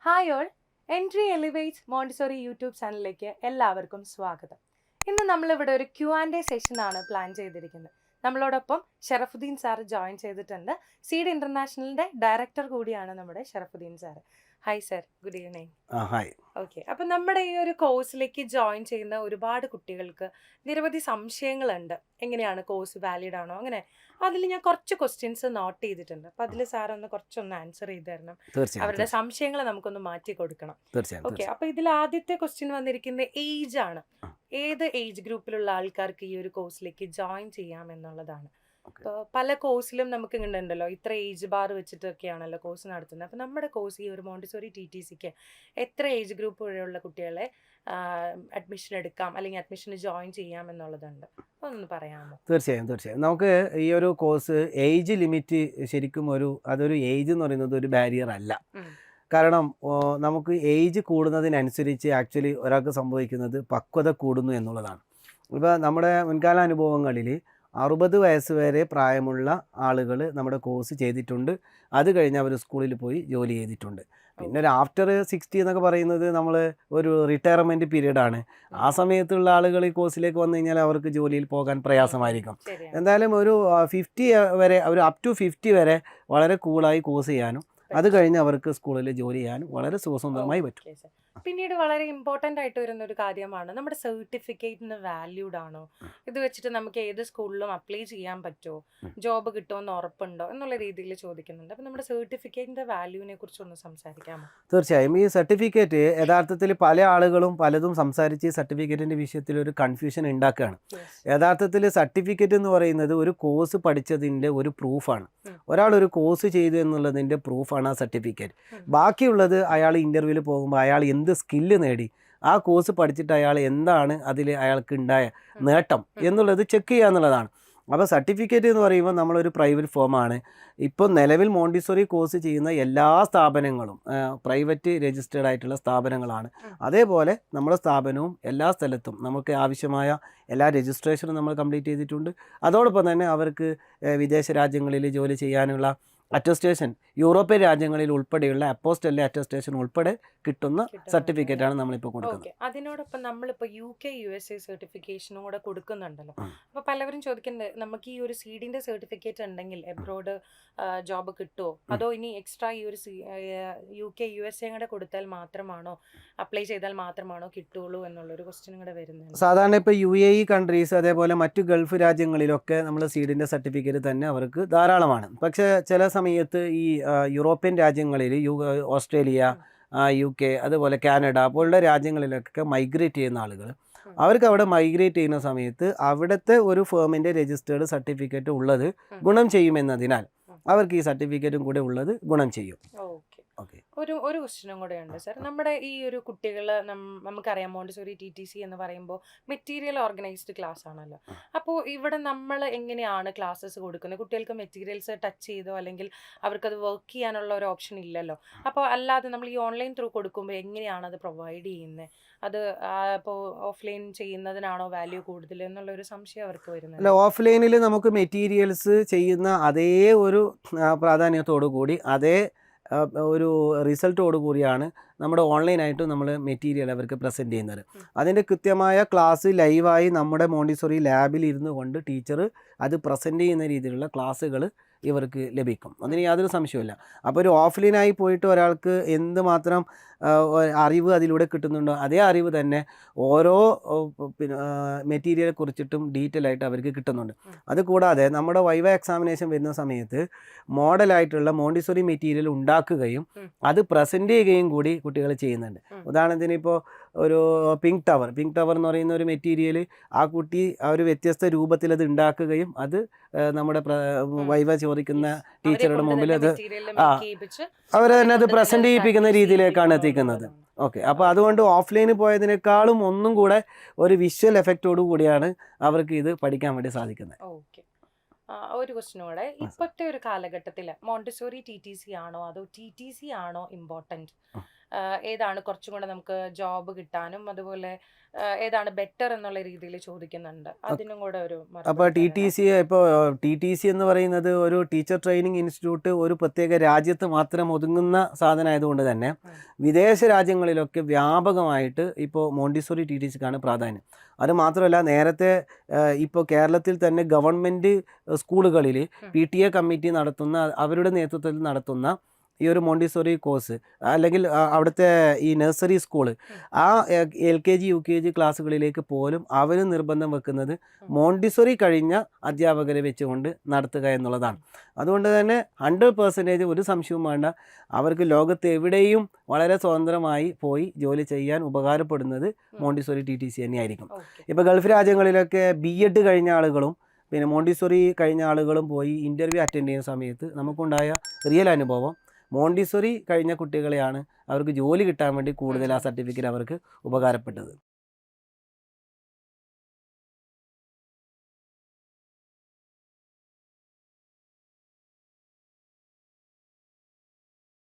Hi all, entry elevates Montessori YouTube ചാനലിലേക്ക് എല്ലാവർക്കും സ്വാഗതം. ഇന്ന് നമ്മളിവിടെ ഒരു Q&A സെഷനാണ് പ്ലാൻ ചെയ്തിരിക്കുന്നത്. നമ്മളോടൊപ്പം ഷറഫുദ്ദീൻ സാർ ജോയിൻ ചെയ്തിട്ടുണ്ട്. സീഡ് ഇന്റർനാഷണലിന്റെ ഡയറക്ടർ കൂടിയാണ് നമ്മുടെ Sharafuddin sir. Hi sir, good evening. Hi. Okay, അപ്പം നമ്മുടെ ഈ ഒരു കോഴ്സിലേക്ക് ജോയിൻ ചെയ്യുന്ന ഒരുപാട് കുട്ടികൾക്ക് നിരവധി സംശയങ്ങളുണ്ട്. എങ്ങനെയാണ് കോഴ്സ് വാലിഡ് ആണോ അങ്ങനെ. അതിൽ ഞാൻ കുറച്ച് ക്വസ്റ്റ്യൻസ് നോട്ട് ചെയ്തിട്ടുണ്ട്. അപ്പം അതിൽ സാർ കുറച്ചൊന്ന് ആൻസർ ചെയ്ത് തരണം. അവരുടെ സംശയങ്ങൾ നമുക്കൊന്ന് മാറ്റി കൊടുക്കണം. ഓക്കെ, അപ്പൊ ഇതിൽ ആദ്യത്തെ ക്വസ്റ്റ്യൻ വന്നിരിക്കുന്നത് ഏജ് ആണ്. ഏത് ഏജ് ഗ്രൂപ്പിലുള്ള ആൾക്കാർക്ക് ഈ ഒരു കോഴ്സിലേക്ക് ജോയിൻ ചെയ്യാം എന്നുള്ളതാണ്. ഇപ്പോൾ പല കോഴ്സിലും നമുക്ക് ഇങ്ങനെ ഉണ്ടല്ലോ, ഇത്ര ഏജ് ബാർ വെച്ചിട്ടൊക്കെയാണല്ലോ കോഴ്സ് നടത്തുന്നത്. അപ്പം നമ്മുടെ കോഴ്സ് ഈ ഒരു മോണ്ടിസോറി TTCക്ക് എത്ര ഏജ് ഗ്രൂപ്പ് വരെയുള്ള കുട്ടികളെ അഡ്മിഷൻ എടുക്കാം അല്ലെങ്കിൽ അഡ്മിഷന് ജോയിൻ ചെയ്യാം എന്നുള്ളതുണ്ട്. ഒന്ന് പറയാമോ? തീർച്ചയായും നമുക്ക് ഈ ഒരു കോഴ്സ് ഏജ് ലിമിറ്റ് ശരിക്കും അതൊരു ഏജ് എന്ന് പറയുന്നത് ഒരു ബാരിയർ അല്ല. കാരണം നമുക്ക് ഏജ് കൂടുന്നതിനനുസരിച്ച് ആക്ച്വലി ഒരാൾക്ക് സംഭവിക്കുന്നത് പക്വത കൂടുന്നു എന്നുള്ളതാണ്. ഇപ്പോൾ നമ്മുടെ മുൻകാല അനുഭവങ്ങളിൽ 60 വയസ്സ് വരെ പ്രായമുള്ള ആളുകൾ നമ്മുടെ കോഴ്സ് ചെയ്തിട്ടുണ്ട്. അത് കഴിഞ്ഞ് അവർ സ്കൂളിൽ പോയി ജോലി ചെയ്തിട്ടുണ്ട്. പിന്നെ ഒരു ആഫ്റ്റർ 60 എന്നൊക്കെ പറയുന്നത് നമ്മൾ ഒരു റിട്ടയർമെൻറ്റ് പീരീഡാണ്. ആ സമയത്തുള്ള ആളുകൾ ഈ കോഴ്സിലേക്ക് വന്നു കഴിഞ്ഞാൽ അവർക്ക് ജോലിയിൽ പോകാൻ പ്രയാസമായിരിക്കും. എന്തായാലും ഒരു 50 വരെ, ഒരു അപ് ടു 50 വരെ വളരെ കൂളായി കോഴ്സ് ചെയ്യാനും അത് കഴിഞ്ഞ് അവർക്ക് സ്കൂളിൽ ജോലി ചെയ്യാനും വളരെ സുഖസുന്ദരമായി പറ്റും. പിന്നീട് വളരെ ഇമ്പോർട്ടൻ്റ് ആയിട്ട് വരുന്ന ഒരു കാര്യമാണ് നമ്മുടെ സർട്ടിഫിക്കറ്റിന് വാല്യൂഡ് ആണോ, ഇത് വെച്ചിട്ട് നമുക്ക് ഏത് സ്കൂളിലും അപ്ലൈ ചെയ്യാൻ പറ്റുമോ, ജോബ് കിട്ടുമെന്ന് ഉറപ്പുണ്ടോ എന്നുള്ള രീതിയിൽ ചോദിക്കുന്നുണ്ട്. അപ്പം നമ്മുടെ സർട്ടിഫിക്കറ്റിന്റെ വാല്യൂവിനെ കുറിച്ച് ഒന്ന് സംസാരിക്കാമോ? തീർച്ചയായും. ഈ സർട്ടിഫിക്കറ്റ് യഥാർത്ഥത്തിൽ പല ആളുകളും പലതും സംസാരിച്ച് സർട്ടിഫിക്കറ്റിൻ്റെ വിഷയത്തിൽ ഒരു കൺഫ്യൂഷൻ ഉണ്ടാക്കുകയാണ്. യഥാർത്ഥത്തിൽ സർട്ടിഫിക്കറ്റ് എന്ന് പറയുന്നത് ഒരു കോഴ്സ് പഠിച്ചതിൻ്റെ ഒരു പ്രൂഫാണ്. ഒരാൾ ഒരു കോഴ്സ് ചെയ്തു എന്നുള്ളതിൻ്റെ പ്രൂഫാണ് ആ സർട്ടിഫിക്കറ്റ്. ബാക്കിയുള്ളത് അയാൾ ഇൻ്റർവ്യൂവിൽ പോകുമ്പോൾ അയാൾ എന്ത് സ്കില്ല് നേടി, ആ കോഴ്സ് പഠിച്ചിട്ട് അയാൾ എന്താണ് അതിൽ അയാൾക്ക് ഉണ്ടായ നേട്ടം എന്നുള്ളത് ചെക്ക് ചെയ്യുക എന്നുള്ളതാണ്. അപ്പോൾ സർട്ടിഫിക്കറ്റ് എന്ന് പറയുമ്പോൾ നമ്മളൊരു പ്രൈവറ്റ് ഫോമാണ്. ഇപ്പോൾ നിലവിൽ മോണ്ടിസോറി കോഴ്സ് ചെയ്യുന്ന എല്ലാ സ്ഥാപനങ്ങളും പ്രൈവറ്റ് രജിസ്റ്റേർഡ് ആയിട്ടുള്ള സ്ഥാപനങ്ങളാണ്. അതേപോലെ നമ്മുടെ സ്ഥാപനവും എല്ലാ സ്ഥലത്തും നമുക്ക് ആവശ്യമായ എല്ലാ രജിസ്ട്രേഷനും നമ്മൾ കംപ്ലീറ്റ് ചെയ്തിട്ടുണ്ട്. അതോടൊപ്പം തന്നെ അവർക്ക് വിദേശ രാജ്യങ്ങളിൽ ജോലി ചെയ്യാനുള്ള അറ്റസ്റ്റേഷൻ, യൂറോപ്യൻ രാജ്യങ്ങളിൽ ഉൾപ്പെടെയുള്ള അപ്പോസ്റ്റലെ അറ്റസ്റ്റേഷൻ ഉൾപ്പെടെ കിട്ടുന്ന സർട്ടിഫിക്കറ്റാണ് നമ്മളിപ്പോൾ കൊടുക്കുന്നത്. അതിനോടൊപ്പം നമ്മളിപ്പോൾ UK USA സർട്ടിഫിക്കേഷനും കൂടെ കൊടുക്കുന്നുണ്ടല്ലോ. അപ്പോൾ പലവരും ചോദിക്കുന്നത്, നമുക്ക് ഈ ഒരു സീഡിന്റെ സർട്ടിഫിക്കറ്റ് ഉണ്ടെങ്കിൽ എബ്രോഡ് ജോബ് കിട്ടുമോ, അതോ ഇനി എക്സ്ട്രാ ഈ ഒരു UK USA കൂടെ കൊടുത്താൽ മാത്രമാണോ, അപ്ലൈ ചെയ്താൽ മാത്രമാണോ കിട്ടുള്ളൂ എന്നുള്ളൊരു ക്വസ്റ്റ്യൻ കൂടെ വരുന്നത്. സാധാരണ ഇപ്പോൾ UAE കൺട്രീസ് അതേപോലെ മറ്റു ഗൾഫ് രാജ്യങ്ങളിലൊക്കെ നമ്മൾ സീഡിൻ്റെ സർട്ടിഫിക്കറ്റ് തന്നെ അവർക്ക് ധാരാളമാണ്. പക്ഷേ ചില സമയത്ത് ഈ യൂറോപ്യൻ രാജ്യങ്ങളിൽ ഓസ്ട്രേലിയ, UK അതുപോലെ കാനഡ പോലുള്ള രാജ്യങ്ങളിലൊക്കെ മൈഗ്രേറ്റ് ചെയ്യുന്ന ആളുകൾ, അവർക്ക് അവിടെ മൈഗ്രേറ്റ് ചെയ്യുന്ന സമയത്ത് അവിടുത്തെ ഒരു ഫേമിൻ്റെ രജിസ്റ്റേർഡ് സർട്ടിഫിക്കറ്റ് ഉള്ളത് ഗുണം ചെയ്യുമെന്നതിനാൽ അവർക്ക് ഈ സർട്ടിഫിക്കറ്റും കൂടെ ഉള്ളത് ഗുണം ചെയ്യും. ഒരു ക്വസ്റ്റ്യനും കൂടെ ഉണ്ട് സർ. നമ്മുടെ ഈ ഒരു കുട്ടികൾ, നമുക്കറിയാം മോണ്ടിസോറി TTC എന്ന് പറയുമ്പോൾ മെറ്റീരിയൽ ഓർഗനൈസ്ഡ് ക്ലാസ് ആണല്ലോ. അപ്പോൾ ഇവിടെ നമ്മൾ എങ്ങനെയാണ് ക്ലാസ്സസ് കൊടുക്കുന്നത്? കുട്ടികൾക്ക് മെറ്റീരിയൽസ് ടച്ച് ചെയ്തോ അല്ലെങ്കിൽ അവർക്കത് വർക്ക് ചെയ്യാനുള്ള ഒരു ഓപ്ഷൻ ഇല്ലല്ലോ. അപ്പോൾ അല്ലാതെ നമ്മൾ ഈ ഓൺലൈൻ ത്രൂ കൊടുക്കുമ്പോൾ എങ്ങനെയാണ് അത് പ്രൊവൈഡ് ചെയ്യുന്നത്? അത് ഇപ്പോൾ ഓഫ്ലൈൻ ചെയ്യുന്നതിനാണോ വാല്യൂ കൂടുതൽ എന്നുള്ളൊരു സംശയം അവർക്ക് വരുന്നത്. അല്ല, ഓഫ്ലൈനിൽ നമുക്ക് മെറ്റീരിയൽസ് ചെയ്യുന്ന അതേ ഒരു പ്രാധാന്യത്തോടു കൂടി അതേ ഒരു റിസൾട്ടോടു കൂടിയാണ് നമ്മുടെ ഓൺലൈനായിട്ട് നമ്മൾ മെറ്റീരിയൽ അവർക്ക് പ്രസൻറ്റ് ചെയ്യുന്നത്. അതിൻ്റെ കൃത്യമായ ക്ലാസ് ലൈവായി നമ്മുടെ മോണ്ടിസോറി ലാബിൽ ഇരുന്നു കൊണ്ട് ടീച്ചർ അത് പ്രസൻറ്റ് ചെയ്യുന്ന രീതിയിലുള്ള ക്ലാസ്സുകൾ ഇവർക്ക് ലഭിക്കും. അതിന് യാതൊരു സംശയമില്ല. അപ്പോൾ ഒരു ഓഫ്ലൈനായി പോയിട്ട് ഒരാൾക്ക് എന്തുമാത്രം അറിവ് അതിലൂടെ കിട്ടുന്നുണ്ടോ അതേ അറിവ് തന്നെ ഓരോ മെറ്റീരിയലെ കുറിച്ചിട്ടും ഡീറ്റെയിൽ ആയിട്ട് അവർക്ക് കിട്ടുന്നുണ്ട്. അതുകൂടാതെ നമ്മുടെ വൈവ എക്സാമിനേഷൻ വരുന്ന സമയത്ത് മോഡലായിട്ടുള്ള മോണ്ടിസോറി മെറ്റീരിയൽ ഉണ്ടാക്കുകയും അത് പ്രസൻറ്റ് ചെയ്യുകയും കൂടി കുട്ടികൾ ചെയ്യുന്നുണ്ട്. ഉദാഹരണത്തിന് ഇപ്പോൾ ഒരു പിങ്ക് ടവർ എന്ന് പറയുന്ന ഒരു മെറ്റീരിയൽ ആ കുട്ടി ആ ഒരു വ്യത്യസ്ത രൂപത്തിൽ അത് ഉണ്ടാക്കുകയും അത് നമ്മുടെ വൈവ ചോദിക്കുന്ന ടീച്ചറുടെ മുമ്പിൽ അത് അവർ തന്നെ അത് പ്രസൻറ്റ് ചെയ്യിപ്പിക്കുന്ന രീതിയിലേക്കാണ് എത്തിക്കുന്നത്. ഓക്കെ, അപ്പോൾ അതുകൊണ്ട് ഓഫ്ലൈനിൽ പോയതിനേക്കാളും ഒന്നും കൂടെ ഒരു വിഷ്വൽ എഫക്റ്റോടു കൂടിയാണ് അവർക്ക് ഇത് പഠിക്കാൻ വേണ്ടി സാധിക്കുന്നത്. ഒരു ക്വസ്റ്റ്യൻ കൂടെ, ഇപ്പോഴത്തെ ഒരു കാലഘട്ടത്തിൽ മോണ്ടിസോറി TTC ആണോ അതോ TTC ആണോ ഇമ്പോർട്ടൻറ്റ്? ഏതാണ് കുറച്ചും കൂടെ നമുക്ക് ജോബ് കിട്ടാനും അതുപോലെ ഏതാണ് ബെറ്റർ എന്നുള്ള രീതിയിൽ ചോദിക്കുന്നുണ്ട്. അതിനും കൂടെ ഒരു അപ്പോൾ മറുപടി തരണേ. ടി ടി സി എന്ന് പറയുന്നത് ഒരു ടീച്ചർ ട്രെയിനിങ് ഇൻസ്റ്റിറ്റ്യൂട്ട് ഒരു പ്രത്യേക രാജ്യത്ത് മാത്രം ഒതുങ്ങുന്ന സാധനമായതുകൊണ്ട് തന്നെ ഉം. വിദേശ രാജ്യങ്ങളിലൊക്കെ വ്യാപകമായിട്ട് ഇപ്പോൾ മോണ്ടിസോറി ടി ടി സിക്കാണ് പ്രാധാന്യം. അത് മാത്രമല്ല നേരത്തെ ഇപ്പോൾ കേരളത്തിൽ തന്നെ ഗവൺമെൻറ് സ്കൂളുകളിൽ PTA കമ്മിറ്റി നടത്തുന്ന അവരുടെ നേതൃത്വത്തിൽ നടത്തുന്ന ഈ ഒരു മോണ്ടിസോറി കോഴ്സ് അല്ലെങ്കിൽ അവിടുത്തെ ഈ നഴ്സറി സ്കൂള് ആ LKG UKG ക്ലാസ്സുകളിലേക്ക് പോലും അവർ നിർബന്ധം വെക്കുന്നത് മോണ്ടിസോറി കഴിഞ്ഞ അധ്യാപകരെ വെച്ചുകൊണ്ട് നടത്തുക എന്നുള്ളതാണ്. അതുകൊണ്ട് തന്നെ 100% ഒരു സംശയവും വേണ്ട, അവർക്ക് ലോകത്ത് എവിടെയും വളരെ സ്വതന്ത്രമായി പോയി ജോലി ചെയ്യാൻ ഉപകാരപ്പെടുന്നത് മോണ്ടിസോറി TTC തന്നെയായിരിക്കും. ഓക്കെ. ഇപ്പോൾ ഗൾഫ് രാജ്യങ്ങളിലൊക്കെ B.Ed കഴിഞ്ഞ ആളുകളും പിന്നെ മോണ്ടിസോറി കഴിഞ്ഞ ആളുകളും പോയി ഇൻ്റർവ്യൂ അറ്റൻഡ് ചെയ്യുന്ന സമയത്ത് നമുക്കുണ്ടായ റിയൽ അനുഭവം മോണ്ടിസോറി കഴിഞ്ഞ കുട്ടികളെയാണ് അവർക്ക് ജോലി കിട്ടാൻ വേണ്ടി കൂടുതൽ ആ സർട്ടിഫിക്കറ്റ് അവർക്ക് ഉപകാരപ്പെട്ടത്.